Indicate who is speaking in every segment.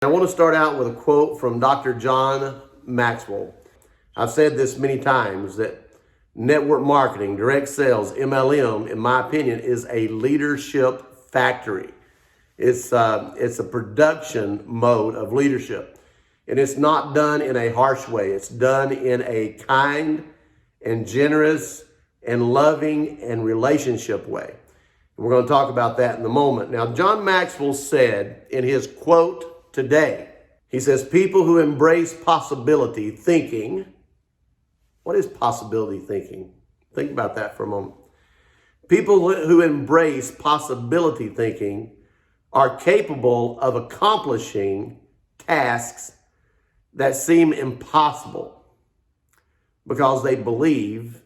Speaker 1: I want to start out with a quote from Dr. John Maxwell. I've said this many times that network marketing, direct sales, MLM, in my opinion, is a leadership factory. It's a production mode of leadership. And it's not done in a harsh way. It's done in a kind and generous and loving and relationship way. And we're going to talk about that in a moment. Now, John Maxwell said in his quote today, he says, people who embrace possibility thinking. What is possibility thinking? Think about that for a moment. People who embrace possibility thinking are capable of accomplishing tasks that seem impossible because they believe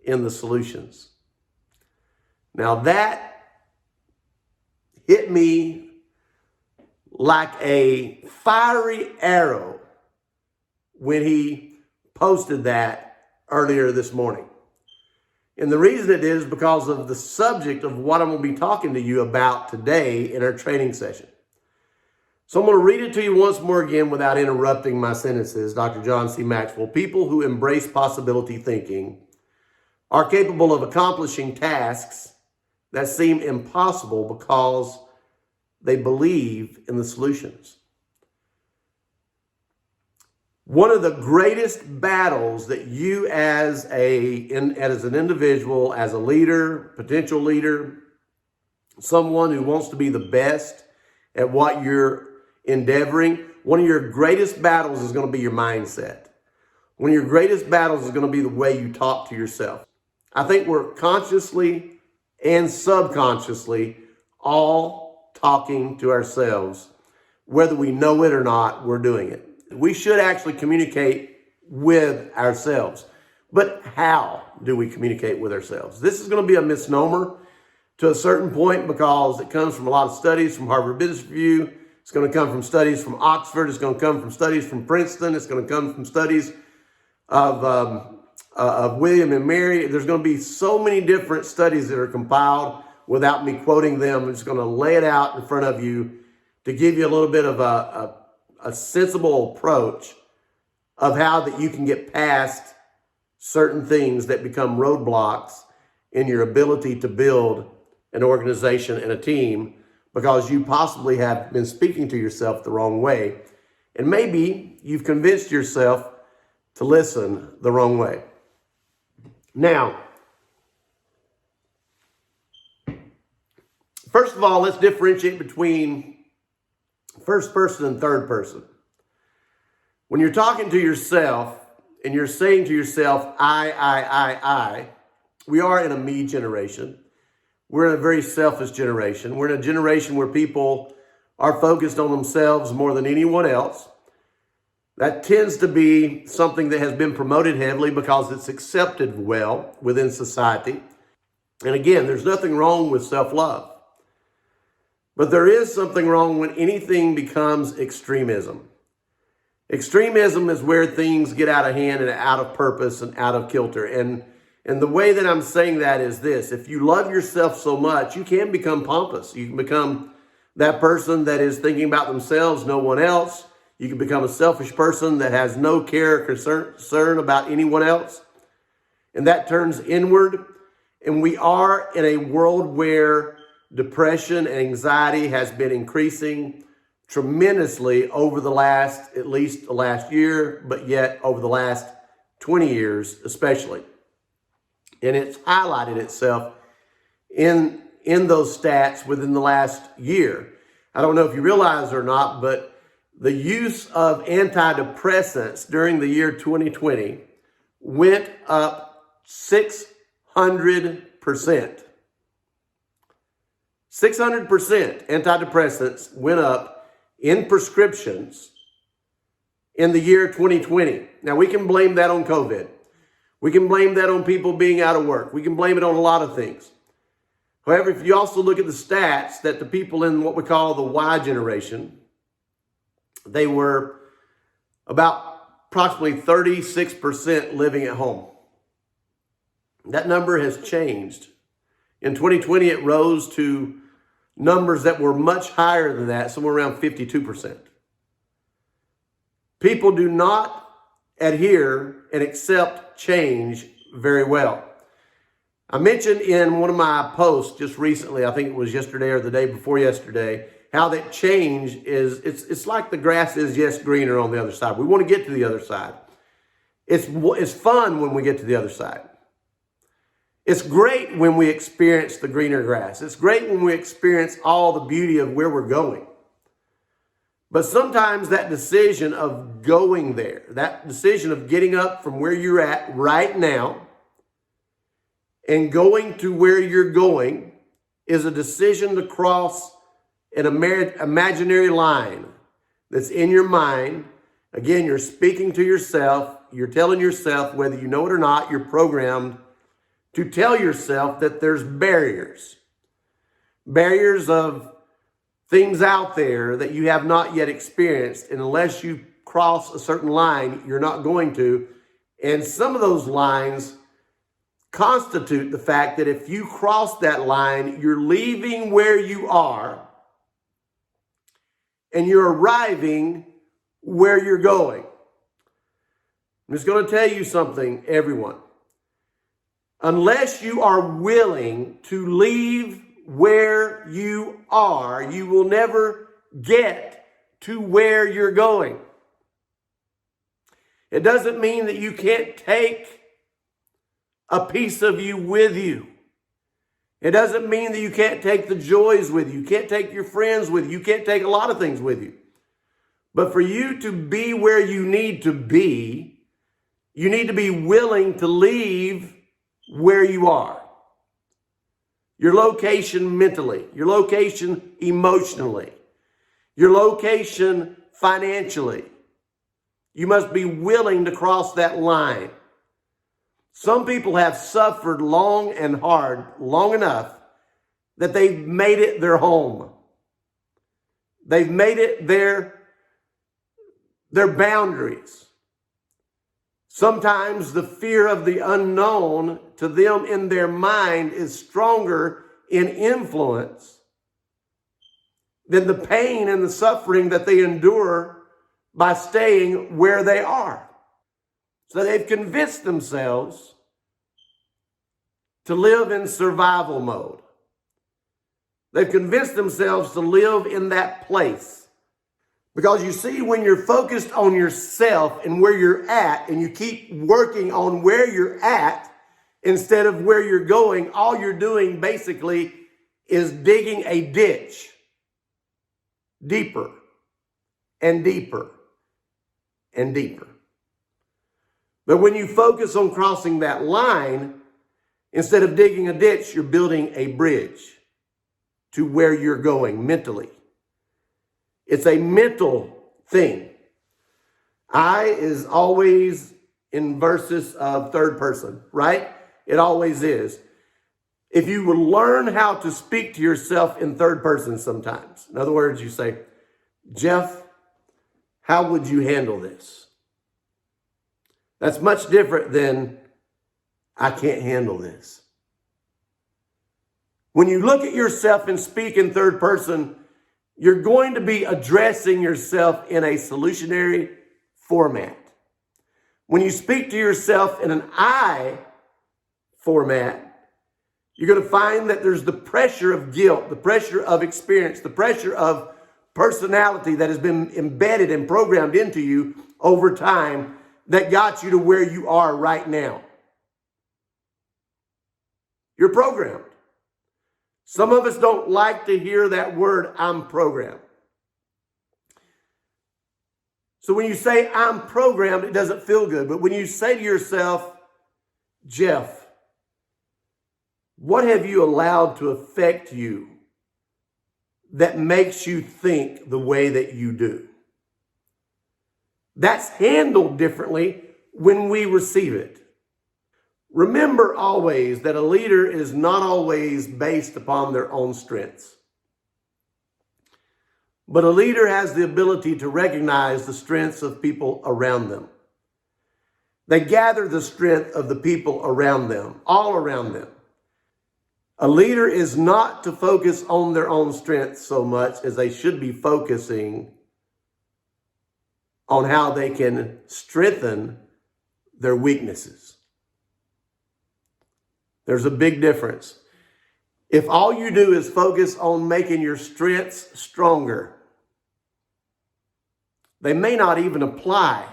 Speaker 1: in the solutions. Now that hit me like a fiery arrow when he posted that earlier this morning. And the reason it is because of the subject of what I'm going to be talking to you about today in our training session. So I'm going to read it to you once more again without interrupting my sentences. Dr. John C. Maxwell, people who embrace possibility thinking are capable of accomplishing tasks that seem impossible because they believe in the solutions. One of the greatest battles that you as an individual, as a leader, potential leader, someone who wants to be the best at what you're endeavoring, one of your greatest battles is going to be your mindset. One of your greatest battles is going to be the way you talk to yourself. I think we're consciously and subconsciously all talking to ourselves. Whether we know it or not, we're doing it. We should actually communicate with ourselves. But how do we communicate with ourselves? This is going to be a misnomer to a certain point because it comes from a lot of studies from Harvard Business Review. It's going to come from studies from Oxford. It's going to come from studies from Princeton. It's going to come from studies of William and Mary. There's going to be so many different studies that are compiled without me quoting them. I'm just going to lay it out in front of you to give you a little bit of a sensible approach of how that you can get past certain things that become roadblocks in your ability to build an organization and a team because you possibly have been speaking to yourself the wrong way. And maybe you've convinced yourself to listen the wrong way. Now, first of all, let's differentiate between first person and third person. When you're talking to yourself and you're saying to yourself, I, we are in a me generation. We're in a very selfish generation. We're in a generation where people are focused on themselves more than anyone else. That tends to be something that has been promoted heavily because it's accepted well within society. And again, there's nothing wrong with self-love. But there is something wrong when anything becomes extremism. Extremism is where things get out of hand and out of purpose and out of kilter. And the way that I'm saying that is this. If you love yourself so much, you can become pompous. You can become that person that is thinking about themselves, no one else. You can become a selfish person that has no care or concern about anyone else. And that turns inward. And we are in a world where depression and anxiety has been increasing tremendously over at least the last year, but yet over the last 20 years especially. And it's highlighted itself in those stats within the last year. I don't know if you realize it or not, but the use of antidepressants during the year 2020 went up 600%. 600% antidepressants went up in prescriptions in the year 2020. Now, we can blame that on COVID. We can blame that on people being out of work. We can blame it on a lot of things. However, if you also look at the stats that the people in what we call the Y generation, they were about approximately 36% living at home. That number has changed. In 2020, it rose to numbers that were much higher than that, somewhere around 52%. People do not adhere and accept change very well. I mentioned in one of my posts just recently, I think it was yesterday or the day before yesterday, how that change is, it's like the grass is, yes, greener on the other side. We want to get to the other side. It's fun when we get to the other side. It's great when we experience the greener grass. It's great when we experience all the beauty of where we're going. But sometimes that decision of going there, that decision of getting up from where you're at right now and going to where you're going is a decision to cross an imaginary line that's in your mind. Again, you're speaking to yourself. You're telling yourself, whether you know it or not, you're programmed to tell yourself that there's barriers. Barriers of things out there that you have not yet experienced. And unless you cross a certain line, you're not going to. And some of those lines constitute the fact that if you cross that line, you're leaving where you are and you're arriving where you're going. I'm just going to tell you something, everyone. Unless you are willing to leave where you are, you will never get to where you're going. It doesn't mean that you can't take a piece of you with you. It doesn't mean that you can't take the joys with you. You can't take your friends with you. You can't take a lot of things with you. But for you to be where you need to be, you need to be willing to leave where you are. Your location mentally, your location emotionally, your location financially. You must be willing to cross that line. Some people have suffered long and hard, long enough that they've made it their home. They've made it their boundaries. Sometimes the fear of the unknown to them in their mind is stronger in influence than the pain and the suffering that they endure by staying where they are. So they've convinced themselves to live in survival mode. They've convinced themselves to live in that place. Because you see, when you're focused on yourself and where you're at, and you keep working on where you're at instead of where you're going, all you're doing basically is digging a ditch deeper and deeper and deeper. But when you focus on crossing that line, instead of digging a ditch, you're building a bridge to where you're going mentally. It's a mental thing. I is always in verses of third person, right? It always is. If you would learn how to speak to yourself in third person sometimes. In other words, you say, Jef, how would you handle this? That's much different than, I can't handle this. When you look at yourself and speak in third person, you're going to be addressing yourself in a solutionary format. When you speak to yourself in an I format, you're going to find that there's the pressure of guilt, the pressure of experience, the pressure of personality that has been embedded and programmed into you over time that got you to where you are right now. You're programmed. Some of us don't like to hear that word, I'm programmed. So when you say I'm programmed, it doesn't feel good. But when you say to yourself, Jef, what have you allowed to affect you that makes you think the way that you do? That's handled differently when we receive it. Remember always that a leader is not always based upon their own strengths. But a leader has the ability to recognize the strengths of people around them. They gather the strength of the people around them, all around them. A leader is not to focus on their own strengths so much as they should be focusing on how they can strengthen their weaknesses. There's a big difference. If all you do is focus on making your strengths stronger, they may not even apply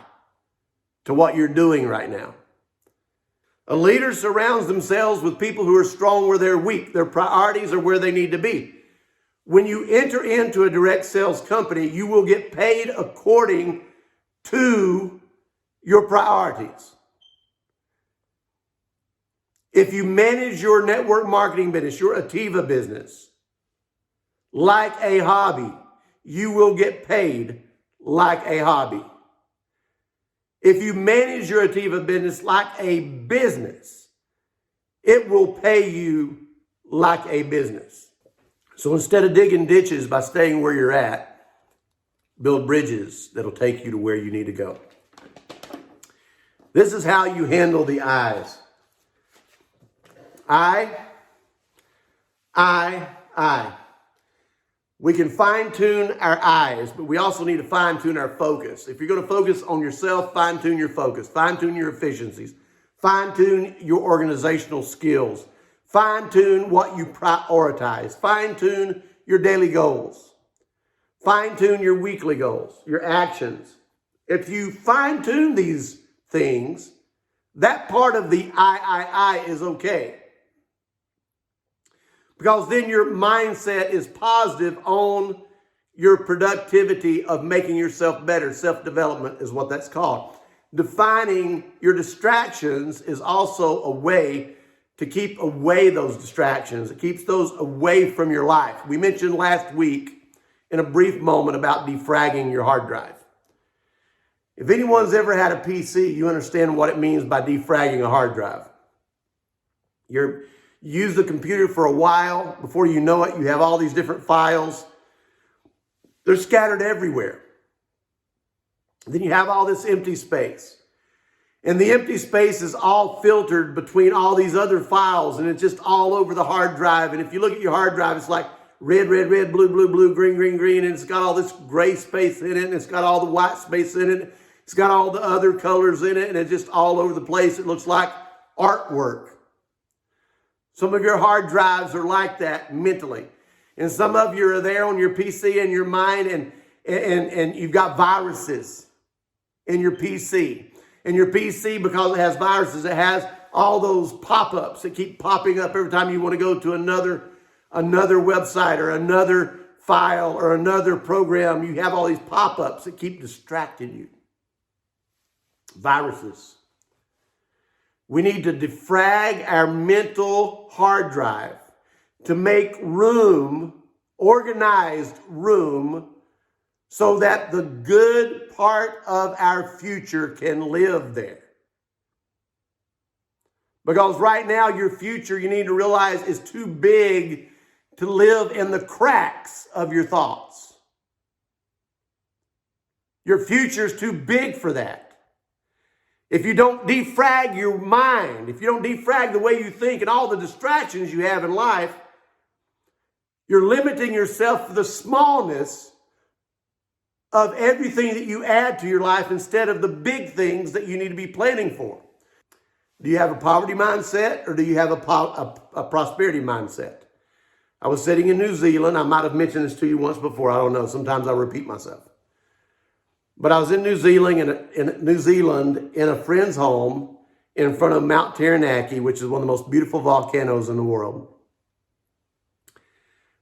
Speaker 1: to what you're doing right now. A leader surrounds themselves with people who are strong where they're weak. Their priorities are where they need to be. When you enter into a direct sales company, you will get paid according to your priorities. If you manage your network marketing business, your Atteva business, like a hobby, you will get paid like a hobby. If you manage your Atteva business like a business, it will pay you like a business. So instead of digging ditches by staying where you're at, build bridges that'll take you to where you need to go. This is how you handle the I's. I. We can fine-tune our eyes, but we also need to fine-tune our focus. If you're going to focus on yourself, fine-tune your focus, fine-tune your efficiencies, fine-tune your organizational skills, fine-tune what you prioritize, fine-tune your daily goals, fine-tune your weekly goals, your actions. If you fine-tune these things, that part of the I is okay. Because then your mindset is positive on your productivity of making yourself better. Self-development is what that's called. Defining your distractions is also a way to keep away those distractions. It keeps those away from your life. We mentioned last week in a brief moment about defragging your hard drive. If anyone's ever had a PC, you understand what it means by defragging a hard drive. You use the computer for a while. Before you know it, you have all these different files. They're scattered everywhere. Then you have all this empty space. And the empty space is all filtered between all these other files, and it's just all over the hard drive. And if you look at your hard drive, it's like red, red, red, blue, blue, blue, green, green, green, and it's got all this gray space in it, and it's got all the white space in it. It's got all the other colors in it, and it's just all over the place. It looks like artwork. Some of your hard drives are like that mentally. And some of you are there on your PC and your mind, and you've got viruses in your PC. And your PC, because it has viruses, it has all those pop-ups that keep popping up every time you want to go to another website or another file or another program. You have all these pop-ups that keep distracting you. Viruses. We need to defrag our mental hard drive to make room, organized room, so that the good part of our future can live there. Because right now, your future, you need to realize, is too big to live in the cracks of your thoughts. Your future is too big for that. If you don't defrag your mind, if you don't defrag the way you think and all the distractions you have in life, you're limiting yourself to the smallness of everything that you add to your life instead of the big things that you need to be planning for. Do you have a poverty mindset, or do you have a prosperity mindset? I was sitting in New Zealand. I might have mentioned this to you once before. I don't know. Sometimes I repeat myself. But I was in New Zealand, in a friend's home in front of Mount Taranaki, which is one of the most beautiful volcanoes in the world.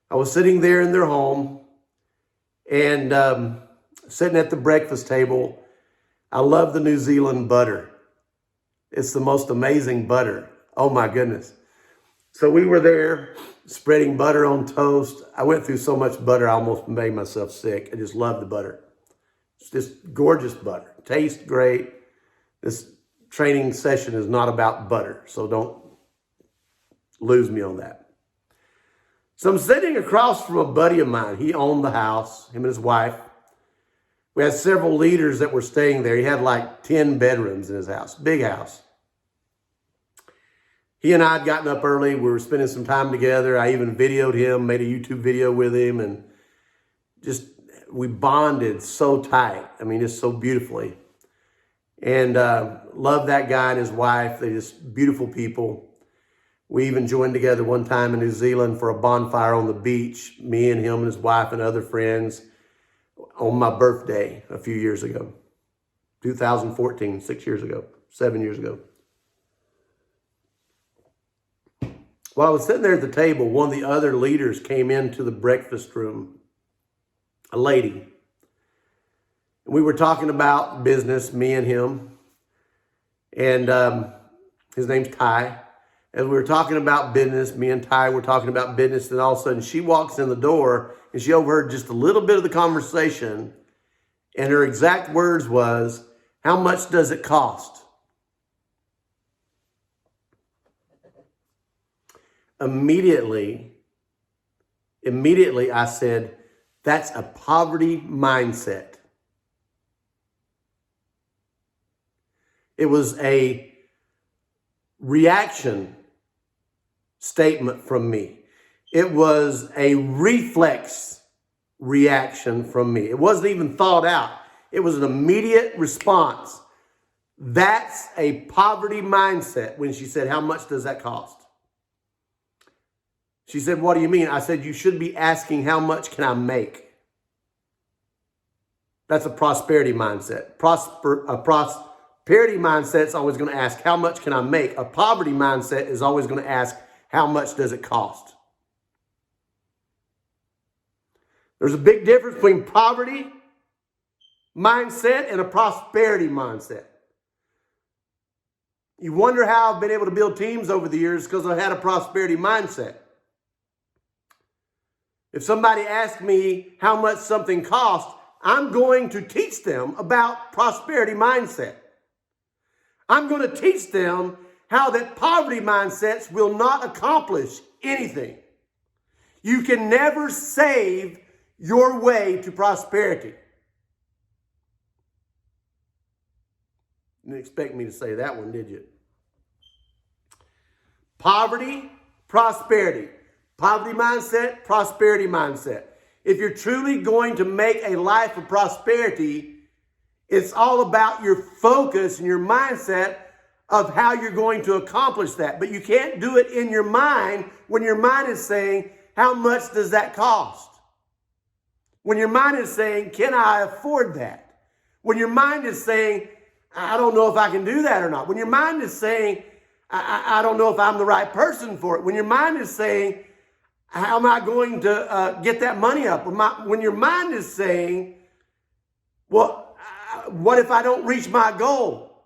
Speaker 1: I was sitting there in their home and sitting at the breakfast table. I love the New Zealand butter. It's the most amazing butter. Oh my goodness. So we were there spreading butter on toast. I went through so much butter, I almost made myself sick. I just love the butter. It's just gorgeous butter. Tastes great. This training session is not about butter, so don't lose me on that. So I'm sitting across from a buddy of mine. He owned the house, him and his wife. We had several leaders that were staying there. He had like 10 bedrooms in his house, big house. He and I had gotten up early. We were spending some time together. I even videoed him, made a YouTube video with him, and just we bonded so tight. I mean, just so beautifully. And love that guy and his wife. They're just beautiful people. We even joined together one time in New Zealand for a bonfire on the beach, me and him and his wife and other friends, on my birthday a few years ago. 2014, 6 years ago, 7 years ago. While I was sitting there at the table, one of the other leaders came into the breakfast room, a lady. We were talking about business, me and him, and his name's Ty. As we were talking about business, me and Ty were talking about business, and all of a sudden she walks in the door and she overheard just a little bit of the conversation, and her exact words was, "How much does it cost?" Immediately I said, that's a poverty mindset. It was a reaction statement from me. It was a reflex reaction from me. It wasn't even thought out. It was an immediate response. That's a poverty mindset when she said, "How much does that cost?" She said, "What do you mean?" I said, "You should be asking, how much can I make?" That's a prosperity mindset. A prosperity mindset is always going to ask, how much can I make? A poverty mindset is always going to ask, how much does it cost? There's a big difference between poverty mindset and a prosperity mindset. You wonder how I've been able to build teams over the years, because I had a prosperity mindset. If somebody asks me how much something costs, I'm going to teach them about prosperity mindset. I'm going to teach them how that poverty mindsets will not accomplish anything. You can never save your way to prosperity. You didn't expect me to say that one, did you? Poverty, prosperity. Poverty mindset, prosperity mindset. If you're truly going to make a life of prosperity, it's all about your focus and your mindset of how you're going to accomplish that. But you can't do it in your mind when your mind is saying, how much does that cost? When your mind is saying, can I afford that? When your mind is saying, I don't know if I can do that or not. When your mind is saying, I don't know if I'm the right person for it. When your mind is saying, how am I going to get that money up? When your mind is saying, well, what if I don't reach my goal?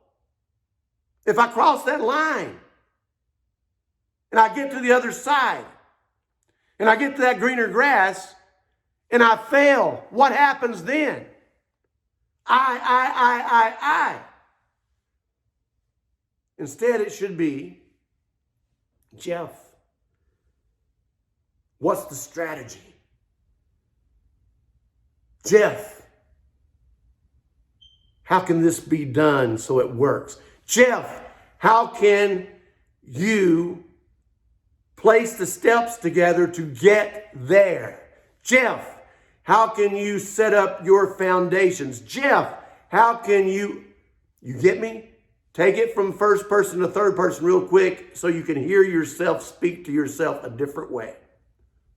Speaker 1: If I cross that line and I get to the other side and I get to that greener grass and I fail, what happens then? I. Instead, it should be, Jef, what's the strategy? Jef, how can this be done so it works? Jef, how can you place the steps together to get there? Jef, how can you set up your foundations? Jef, how can you get me? Take it from first person to third person real quick so you can hear yourself speak to yourself a different way.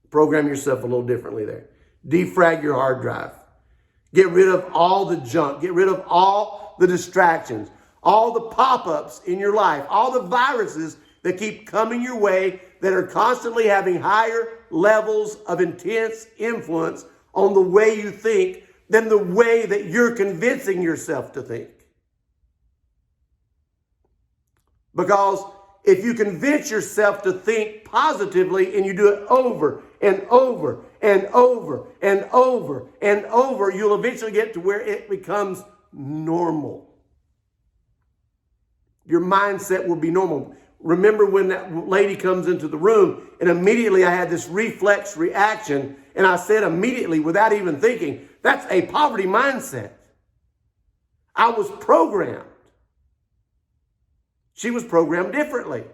Speaker 1: Program yourself a little differently there. Defrag your hard drive. Get rid of all the junk. Get rid of all the distractions, all the pop-ups in your life, all the viruses that keep coming your way that are constantly having higher levels of intense influence on the way you think than the way that you're convincing yourself to think. Because if you convince yourself to think positively and you do it over and over and over and over and over, you'll eventually get to where it becomes normal. Your mindset will be normal. Remember when that lady comes into the room and immediately I had this reflex reaction and I said immediately without even thinking, that's a poverty mindset. I was programmed. She was programmed differently.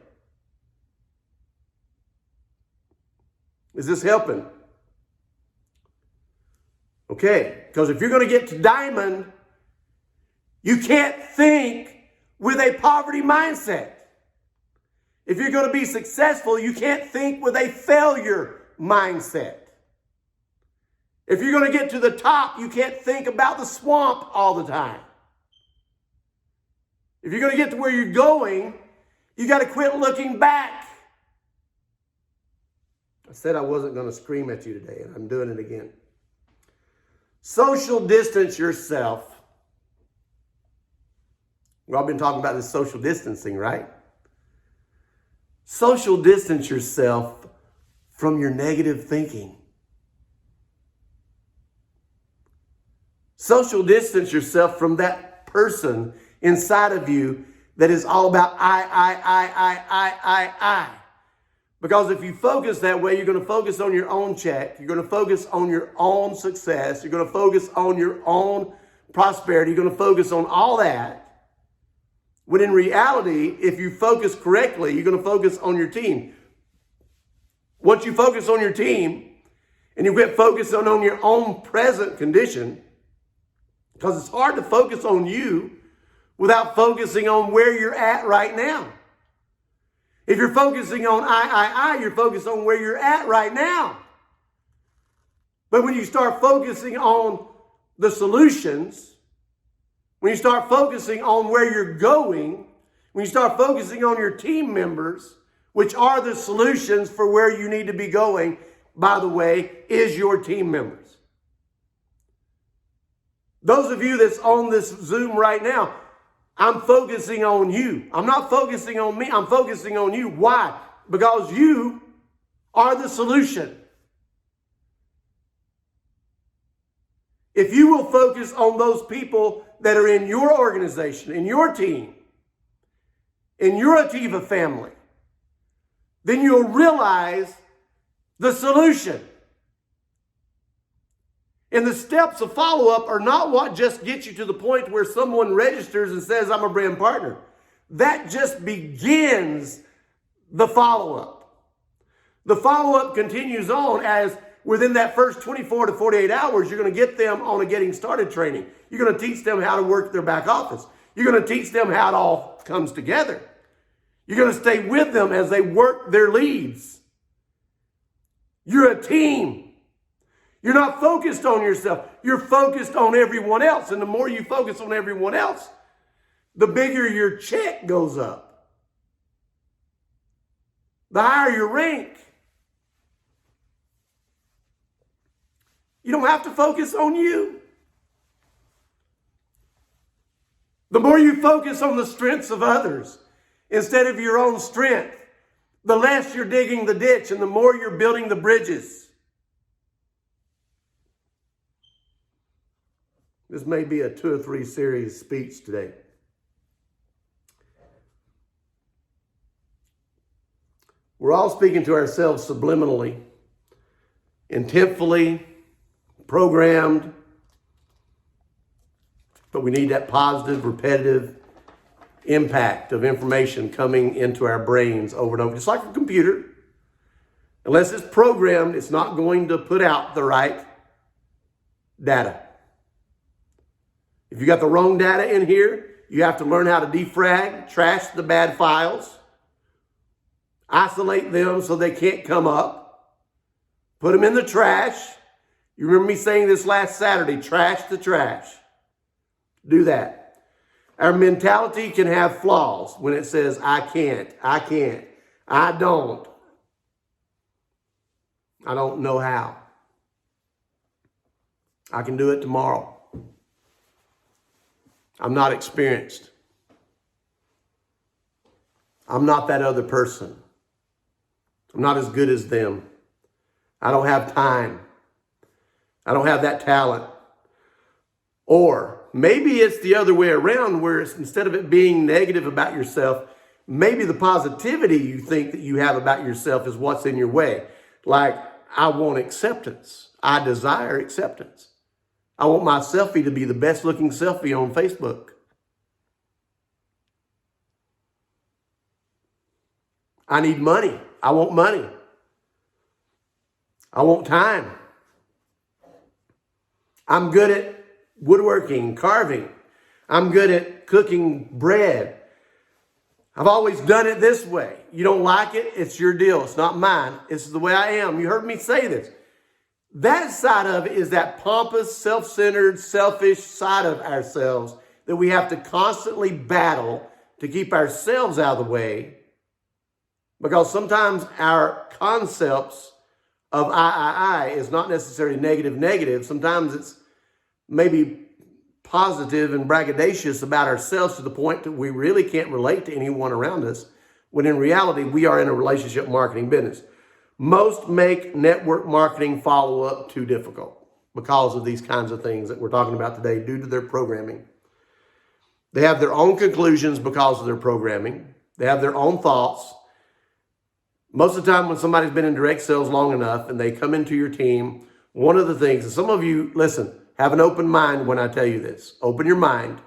Speaker 1: Is this helping? Okay, because if you're going to get to diamond, you can't think with a poverty mindset. If you're going to be successful, you can't think with a failure mindset. If you're going to get to the top, you can't think about the swamp all the time. If you're going to get to where you're going, you got to quit looking back. I said I wasn't going to scream at you today, and I'm doing it again. Social distance yourself. We've all been talking about this social distancing, right? Social distance yourself from your negative thinking. Social distance yourself from that person inside of you that is all about I. Because if you focus that way, you're going to focus on your own check. You're going to focus on your own success. You're going to focus on your own prosperity. You're going to focus on all that. When in reality, if you focus correctly, you're going to focus on your team. Once you focus on your team and you quit focusing on your own present condition, because it's hard to focus on you without focusing on where you're at right now. If you're focusing on you're focused on where you're at right now. But when you start focusing on the solutions, when you start focusing on where you're going, when you start focusing on your team members, which are the solutions for where you need to be going, by the way, is your team members. Those of you that's on this Zoom right now, I'm focusing on you. I'm not focusing on me. I'm focusing on you. Why? Because you are the solution. If you will focus on those people that are in your organization, in your team, in your Atteva family, then you'll realize the solution. And the steps of follow-up are not what just gets you to the point where someone registers and says, I'm a brand partner. That just begins the follow-up. The follow-up continues on as within that first 24 to 48 hours, you're going to get them on a getting started training. You're going to teach them how to work their back office. You're going to teach them how it all comes together. You're going to stay with them as they work their leads. You're a team. You're not focused on yourself. You're focused on everyone else. And the more you focus on everyone else, the bigger your check goes up. The higher your rank. You don't have to focus on you. The more you focus on the strengths of others instead of your own strength, the less you're digging the ditch and the more you're building the bridges. This may be a 2 or 3 series speech today. We're all speaking to ourselves subliminally, intentfully, programmed, but we need that positive, repetitive impact of information coming into our brains over and over. Just like a computer, unless it's programmed, it's not going to put out the right data. If you got the wrong data in here, you have to learn how to defrag, trash the bad files, isolate them so they can't come up, put them in the trash. You remember me saying this last Saturday, trash the trash. Do that. Our mentality can have flaws when it says, I can't, I don't know how. I can do it tomorrow. I'm not experienced. I'm not that other person. I'm not as good as them. I don't have time. I don't have that talent. Or maybe it's the other way around, where it's, instead of it being negative about yourself, maybe the positivity you think that you have about yourself is what's in your way. Like, I want acceptance. I desire acceptance. I want my selfie to be the best looking selfie on Facebook. I need money. I want money. I want time. I'm good at woodworking, carving. I'm good at cooking bread. I've always done it this way. You don't like it, it's your deal. It's not mine. It's the way I am. You heard me say this. That side of it is that pompous, self-centered, selfish side of ourselves that we have to constantly battle to keep ourselves out of the way, because sometimes our concepts of I is not necessarily negative. Sometimes it's maybe positive and braggadocious about ourselves to the point that we really can't relate to anyone around us, when in reality, we are in a relationship marketing business. Most make network marketing follow-up too difficult because of these kinds of things that we're talking about today due to their programming. They have their own conclusions because of their programming. They have their own thoughts. Most of the time when somebody's been in direct sales long enough and they come into your team, one of the things, and some of you, listen, have an open mind when I tell you this. Open your mind.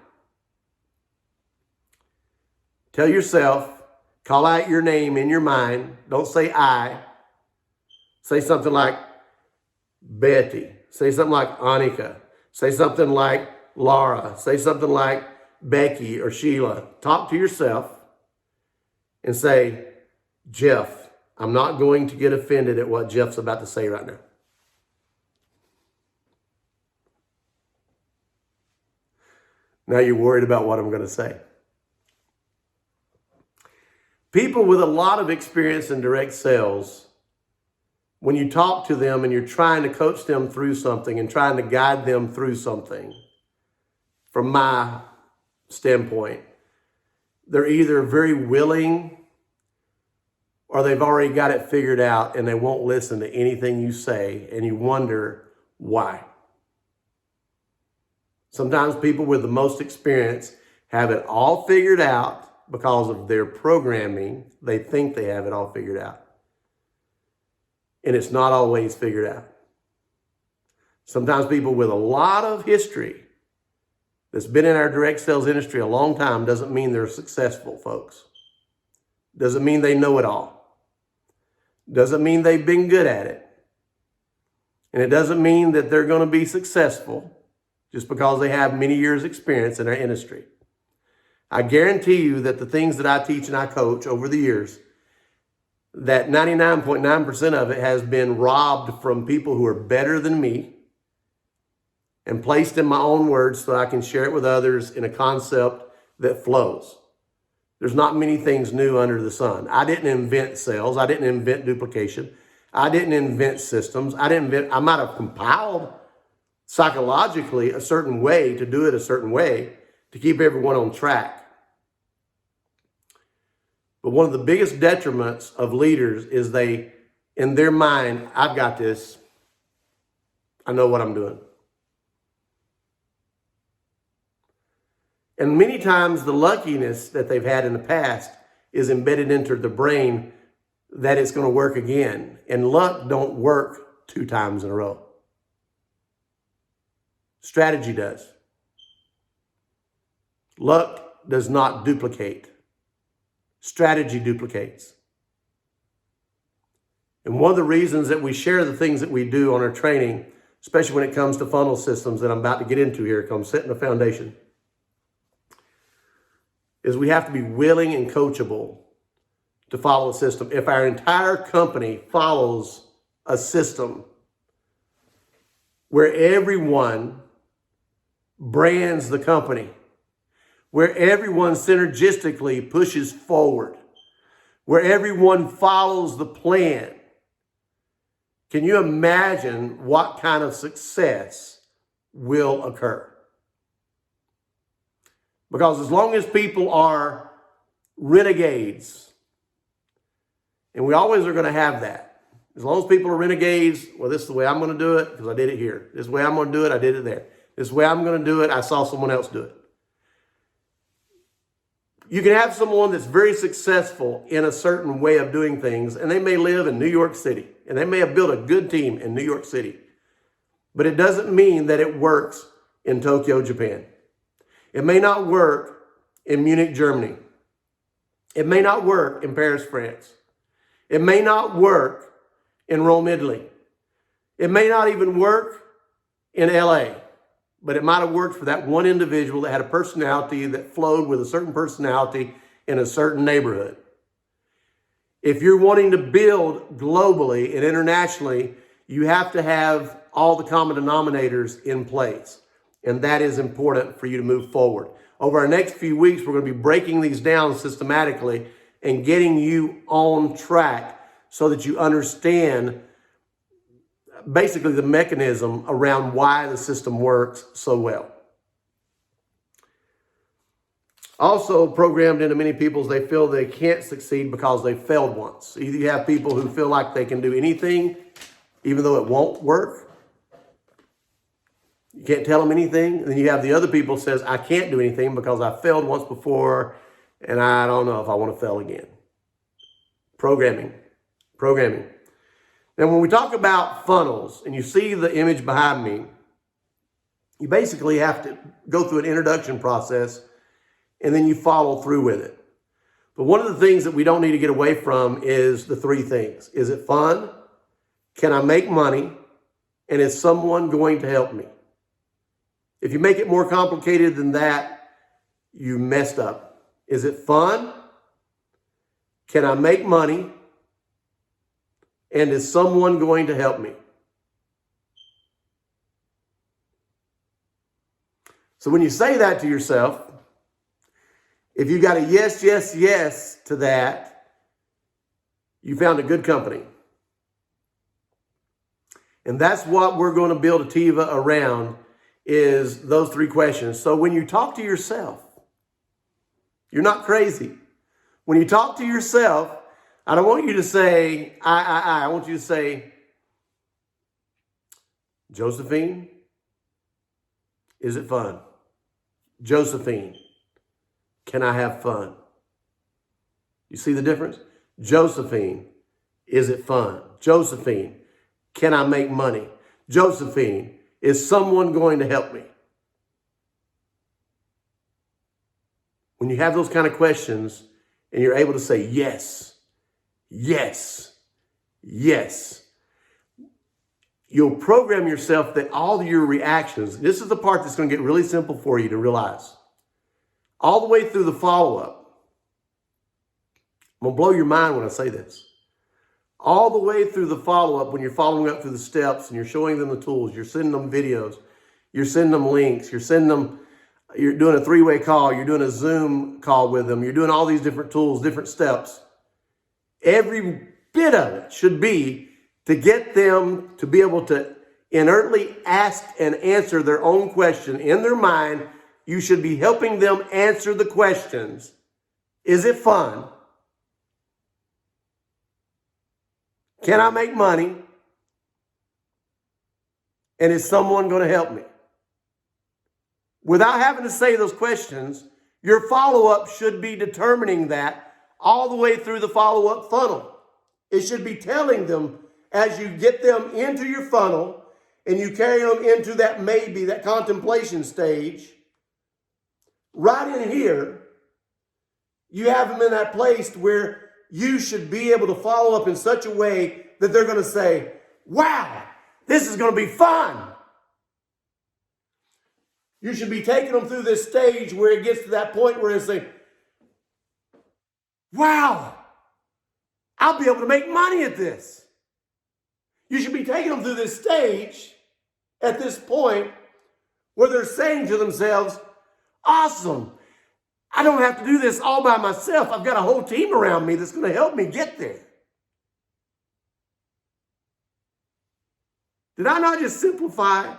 Speaker 1: Tell yourself, call out your name in your mind. Don't say I. Say something like Betty. Say something like Annika. Say something like Laura. Say something like Becky or Sheila. Talk to yourself and say, Jeff, I'm not going to get offended at what Jeff's about to say right now. Now you're worried about what I'm going to say. People with a lot of experience in direct sales, when you talk to them and you're trying to coach them through something and trying to guide them through something, from my standpoint, they're either very willing or they've already got it figured out and they won't listen to anything you say, and you wonder why. Sometimes people with the most experience have it all figured out because of their programming. They think they have it all figured out. And it's not always figured out. Sometimes people with a lot of history that's been in our direct sales industry a long time doesn't mean they're successful, folks. Doesn't mean they know it all. Doesn't mean they've been good at it. And it doesn't mean that they're going to be successful just because they have many years experience in our industry. I guarantee you that the things that I teach and I coach over the years, that 99.9% of it has been robbed from people who are better than me and placed in my own words so I can share it with others in a concept that flows. There's not many things new under the sun. I didn't invent sales. I didn't invent duplication. I didn't invent systems. I might have compiled psychologically a certain way to do it a certain way to keep everyone on track. But one of the biggest detriments of leaders is they, in their mind, I've got this. I know what I'm doing. And many times the luckiness that they've had in the past is embedded into the brain that it's going to work again. And luck don't work 2 times in a row. Strategy does. Luck does not duplicate. Strategy duplicates. And one of the reasons that we share the things that we do on our training, especially when it comes to funnel systems that I'm about to get into here, because I'm setting a foundation, is we have to be willing and coachable to follow a system. If our entire company follows a system where everyone brands the company, where everyone synergistically pushes forward, where everyone follows the plan, can you imagine what kind of success will occur? Because as long as people are renegades, and we always are going to have that. As long as people are renegades, well, this is the way I'm going to do it because I did it here. This is the way I'm going to do it, I did it there. This is the way I'm going to do it, I saw someone else do it. You can have someone that's very successful in a certain way of doing things, and they may live in New York City, and they may have built a good team in New York City. But it doesn't mean that it works in Tokyo, Japan. It may not work in Munich, Germany. It may not work in Paris, France. It may not work in Rome, Italy. It may not even work in LA. but it might have worked for that one individual that had a personality that flowed with a certain personality in a certain neighborhood. If you're wanting to build globally and internationally, you have to have all the common denominators in place. And that is important for you to move forward. Over our next few weeks, we're going to be breaking these down systematically and getting you on track so that you understand basically the mechanism around why the system works so well. Also programmed into many people is they feel they can't succeed because they failed once. Either you have people who feel like they can do anything even though it won't work. You can't tell them anything. And then you have the other people who says, I can't do anything because I failed once before and I don't know if I want to fail again. Programming. Now, when we talk about funnels and you see the image behind me, you basically have to go through an introduction process and then you follow through with it. But one of the things that we don't need to get away from is the three things. Is it fun? Can I make money? And is someone going to help me? If you make it more complicated than that, you messed up. Is it fun? Can I make money? And is someone going to help me? So when you say that to yourself, if you got a yes, yes, yes to that, you found a good company. And that's what we're going to build Atteva around, is those three questions. So when you talk to yourself, you're not crazy. When you talk to yourself, I don't want you to say, I want you to say, Josephine, is it fun? Josephine, can I have fun? You see the difference? Josephine, is it fun? Josephine, can I make money? Josephine, is someone going to help me? When you have those kind of questions and you're able to say yes, yes, yes, you'll program yourself that all of your reactions, this is the part that's going to get really simple for you to realize, all the way through the follow-up. I'm going to blow your mind when I say this. All the way through the follow-up, when you're following up through the steps and you're showing them the tools, you're sending them videos, you're sending them links, you're doing a three-way call, you're doing a Zoom call with them, you're doing all these different tools, different steps. Every bit of it should be to get them to be able to inertly ask and answer their own question in their mind. You should be helping them answer the questions. Is it fun? Can I make money? And is someone going to help me? Without having to say those questions, your follow-up should be determining that all the way through the follow-up funnel. It should be telling them as you get them into your funnel and you carry them into that maybe, that contemplation stage, right in here, you have them in that place where you should be able to follow up in such a way that they're going to say, wow, this is going to be fun. You should be taking them through this stage where it gets to that point where they say, wow, I'll be able to make money at this. You should be taking them through this stage at this point where they're saying to themselves, awesome, I don't have to do this all by myself. I've got a whole team around me that's going to help me get there. Did I not just simplify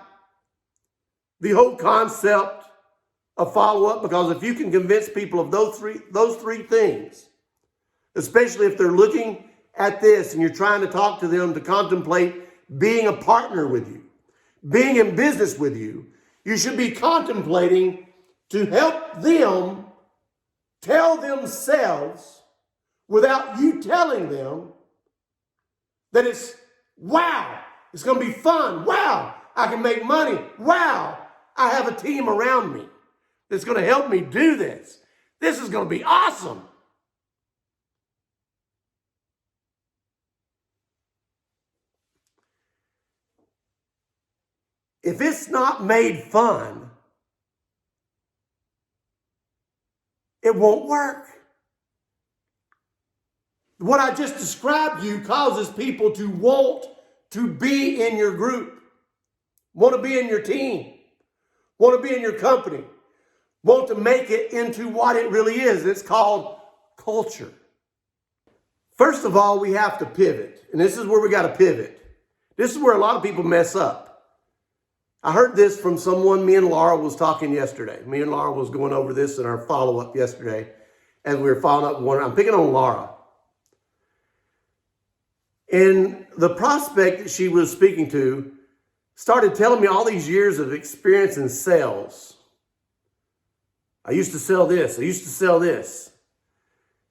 Speaker 1: the whole concept of follow-up? Because if you can convince people of those three things, especially if they're looking at this and you're trying to talk to them to contemplate being a partner with you, being in business with you, you should be contemplating to help them tell themselves without you telling them that it's, wow, it's going to be fun. Wow, I can make money. Wow, I have a team around me that's going to help me do this. This is going to be awesome. If it's not made fun, it won't work. What I just described to you causes people to want to be in your group, want to be in your team, want to be in your company, want to make it into what it really is. It's called culture. First of all, we have to pivot. And this is where we got to pivot. This is where a lot of people mess up. I heard this from someone. Me and Laura was talking yesterday. Me and Laura was going over this in our follow-up yesterday as we were following up. I'm picking on Laura. And the prospect that she was speaking to started telling me all these years of experience in sales. I used to sell this. I used to sell this.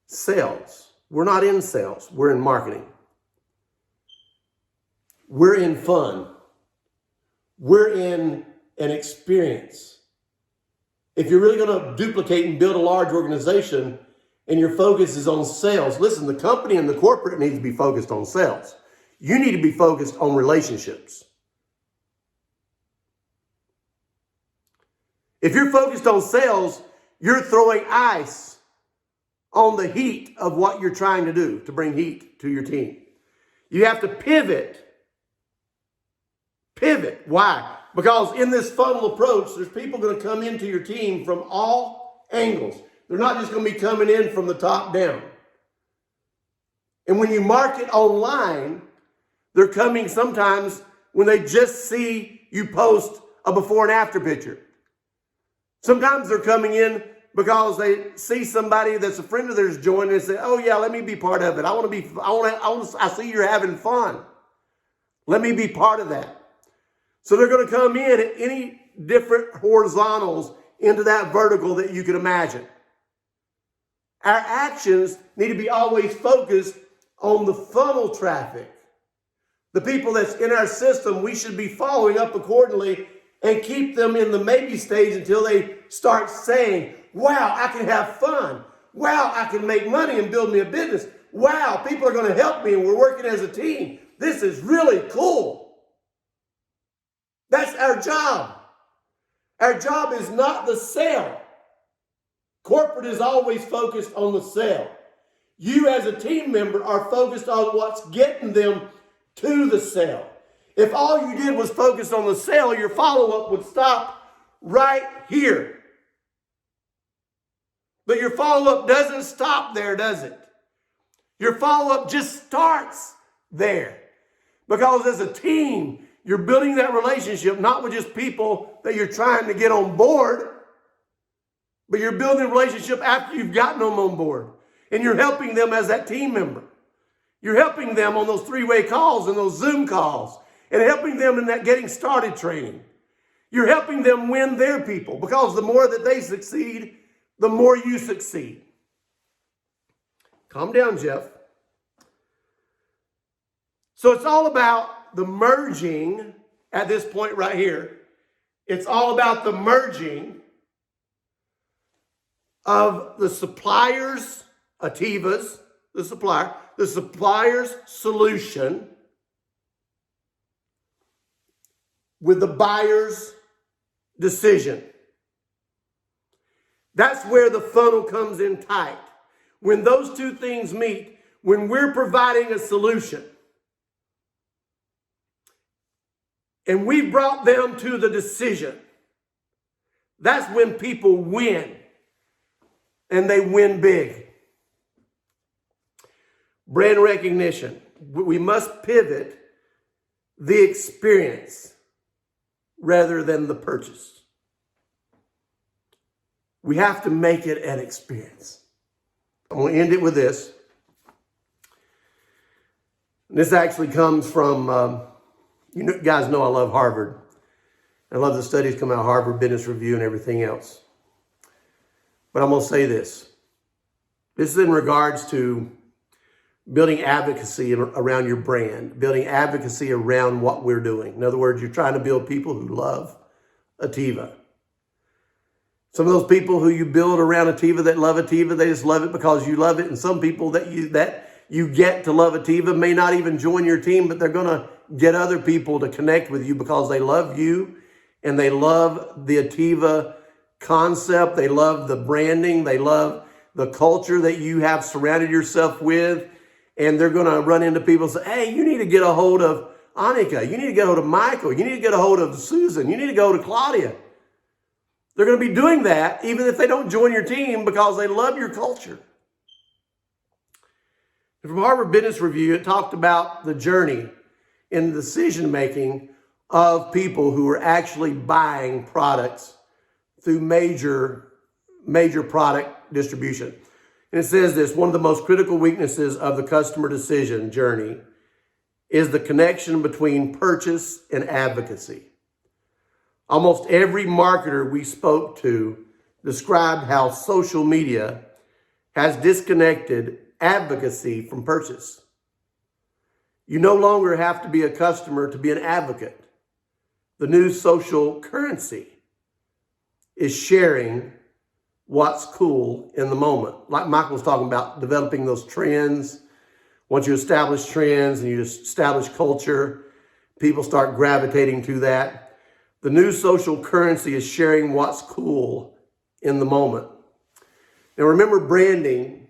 Speaker 1: Sales. We're not in sales. We're in marketing. We're in fun. We're in an experience. If you're really going to duplicate and build a large organization and your focus is on sales, listen, the company and the corporate needs to be focused on sales. You need to be focused on relationships. If you're focused on sales, you're throwing ice on the heat of what you're trying to do to bring heat to your team. You have to pivot. Pivot. Why? Because in this funnel approach, there's people going to come into your team from all angles. They're not just going to be coming in from the top down. And when you market online, they're coming sometimes when they just see you post a before and after picture. Sometimes they're coming in because they see somebody that's a friend of theirs join and say, "Oh yeah, let me be part of it. I see you're having fun. Let me be part of that." So they're going to come in at any different horizontals into that vertical that you can imagine. Our actions need to be always focused on the funnel traffic. The people that's in our system, we should be following up accordingly and keep them in the maybe stage until they start saying, "Wow, I can have fun. Wow, I can make money and build me a business. Wow, people are going to help me and we're working as a team. This is really cool." That's our job. Our job is not the sale. Corporate is always focused on the sale. You as a team member are focused on what's getting them to the sale. If all you did was focus on the sale, your follow-up would stop right here. But your follow-up doesn't stop there, does it? Your follow-up just starts there. Because as a team, you're building that relationship not with just people that you're trying to get on board, but you're building a relationship after you've gotten them on board. And you're helping them as that team member. You're helping them on those three-way calls and those Zoom calls and helping them in that getting started training. You're helping them win their people because the more that they succeed, the more you succeed. Calm down, Jeff. So it's all about the merging at this point right here. It's all about the merging of the supplier's, Atteva's, the supplier's solution with the buyer's decision. That's where the funnel comes in tight. When those two things meet, when we're providing a solution, and we brought them to the decision, that's when people win. And they win big. Brand recognition. We must pivot the experience rather than the purchase. We have to make it an experience. I'm going to end it with this. This actually comes from, you guys know I love Harvard. I love the studies come out of Harvard Business Review and everything else. But I'm going to say this. This is in regards to building advocacy around your brand, building advocacy around what we're doing. In other words, you're trying to build people who love Atteva. Some of those people who you build around Atteva that love Atteva, they just love it because you love it. And some people that you get to love Atteva may not even join your team, but they're going to get other people to connect with you because they love you and they love the Atteva concept. They love the branding. They love the culture that you have surrounded yourself with. And they're going to run into people and say, hey, you need to get a hold of Annika. You need to get a hold of Michael. You need to get a hold of Susan. You need to go to Claudia. They're going to be doing that even if they don't join your team because they love your culture. From Harvard Business Review, it talked about the journey in the decision-making of people who are actually buying products through major product distribution. And it says this: one of the most critical weaknesses of the customer decision journey is the connection between purchase and advocacy. Almost every marketer we spoke to described how social media has disconnected advocacy from purchase. You no longer have to be a customer to be an advocate. The new social currency is sharing what's cool in the moment. Like Michael was talking about, developing those trends. Once you establish trends and you establish culture, people start gravitating to that. The new social currency is sharing what's cool in the moment. Now remember branding.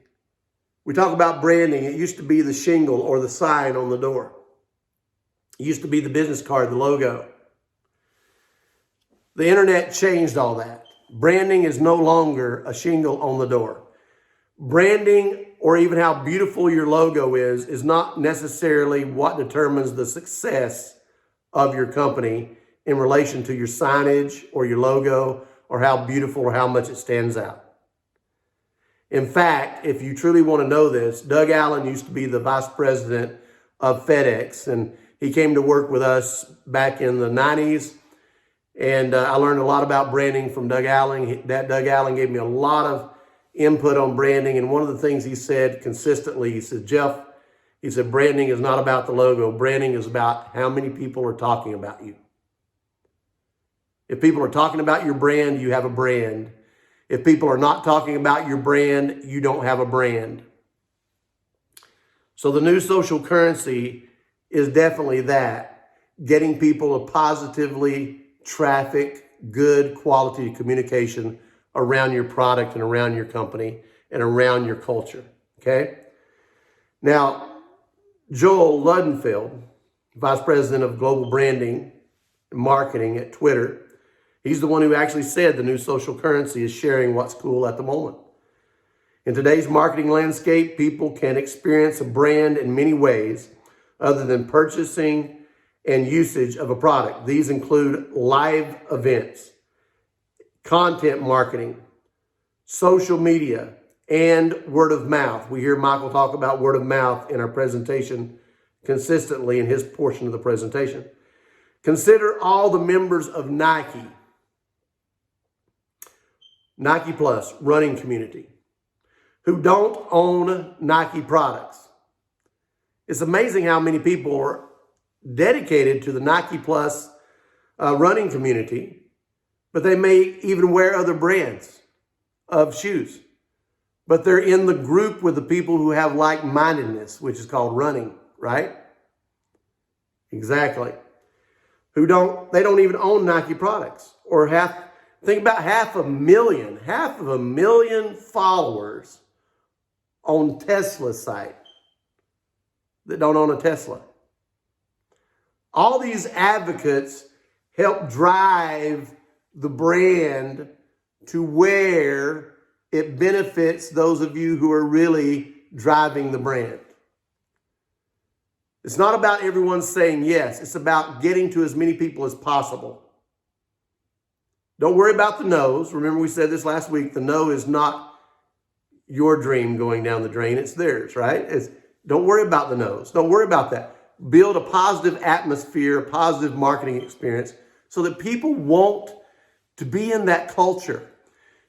Speaker 1: We talk about branding. It used to be the shingle or the sign on the door. It used to be the business card, the logo. The internet changed all that. Branding is no longer a shingle on the door. Branding, or even how beautiful your logo is not necessarily what determines the success of your company in relation to your signage or your logo or how beautiful or how much it stands out. In fact, if you truly want to know this, Doug Allen used to be the vice president of FedEx, and he came to work with us back in the 90s. And I learned a lot about branding from Doug Allen. Doug Allen gave me a lot of input on branding. And one of the things he said consistently, he said, Jeff, he said, branding is not about the logo. Branding is about how many people are talking about you. If people are talking about your brand, you have a brand. If people are not talking about your brand, you don't have a brand. So the new social currency is definitely that, getting people to positively traffic good quality communication around your product and around your company and around your culture, okay? Now, Joel Ludenfeld, Vice President of Global Branding and Marketing at Twitter, he's the one who actually said the new social currency is sharing what's cool at the moment. In today's marketing landscape, people can experience a brand in many ways other than purchasing and usage of a product. These include live events, content marketing, social media, and word of mouth. We hear Michael talk about word of mouth in our presentation consistently in his portion of the presentation. Consider all the members of Nike Plus running community who don't own Nike products. It's amazing how many people are dedicated to the Nike Plus running community, but they may even wear other brands of shoes. But they're in the group with the people who have like-mindedness, which is called running, right? Exactly. They don't even own Nike products. Or think about half a million followers on Tesla's site that don't own a Tesla. All these advocates help drive the brand to where it benefits those of you who are really driving the brand. It's not about everyone saying yes. It's about getting to as many people as possible. Don't worry about the no's. Remember, we said this last week. The no is not your dream going down the drain. It's theirs, right? Don't worry about the no's. Don't worry about that. Build a positive atmosphere, a positive marketing experience so that people want to be in that culture.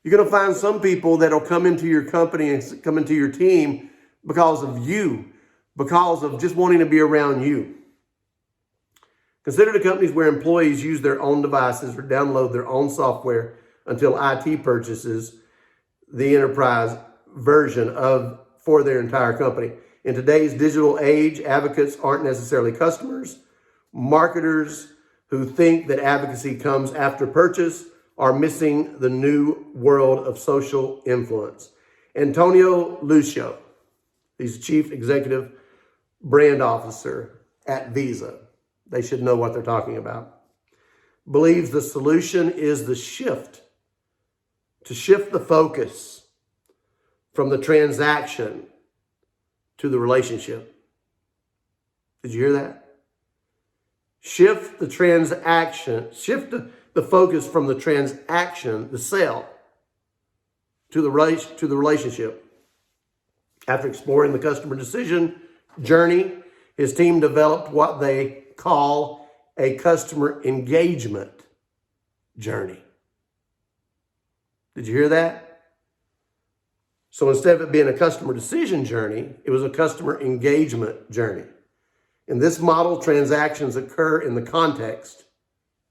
Speaker 1: You're going to find some people that will come into your company and come into your team because of you, because of just wanting to be around you. Consider the companies where employees use their own devices or download their own software until IT purchases the enterprise version for their entire company. In today's digital age, advocates aren't necessarily customers. Marketers who think that advocacy comes after purchase are missing the new world of social influence. Antonio Lucio, he's Chief Executive Brand Officer at Visa. They should know what they're talking about. Believes the solution is to shift the focus from the transaction to the relationship. Did you hear that? Shift the focus from the transaction, the sale, to the relationship. After exploring the customer decision journey, his team developed what they call a customer engagement journey. Did you hear that? So instead of it being a customer decision journey, it was a customer engagement journey. In this model, transactions occur in the context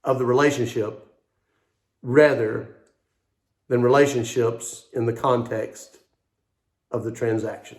Speaker 1: of the relationship rather than relationships in the context of the transaction.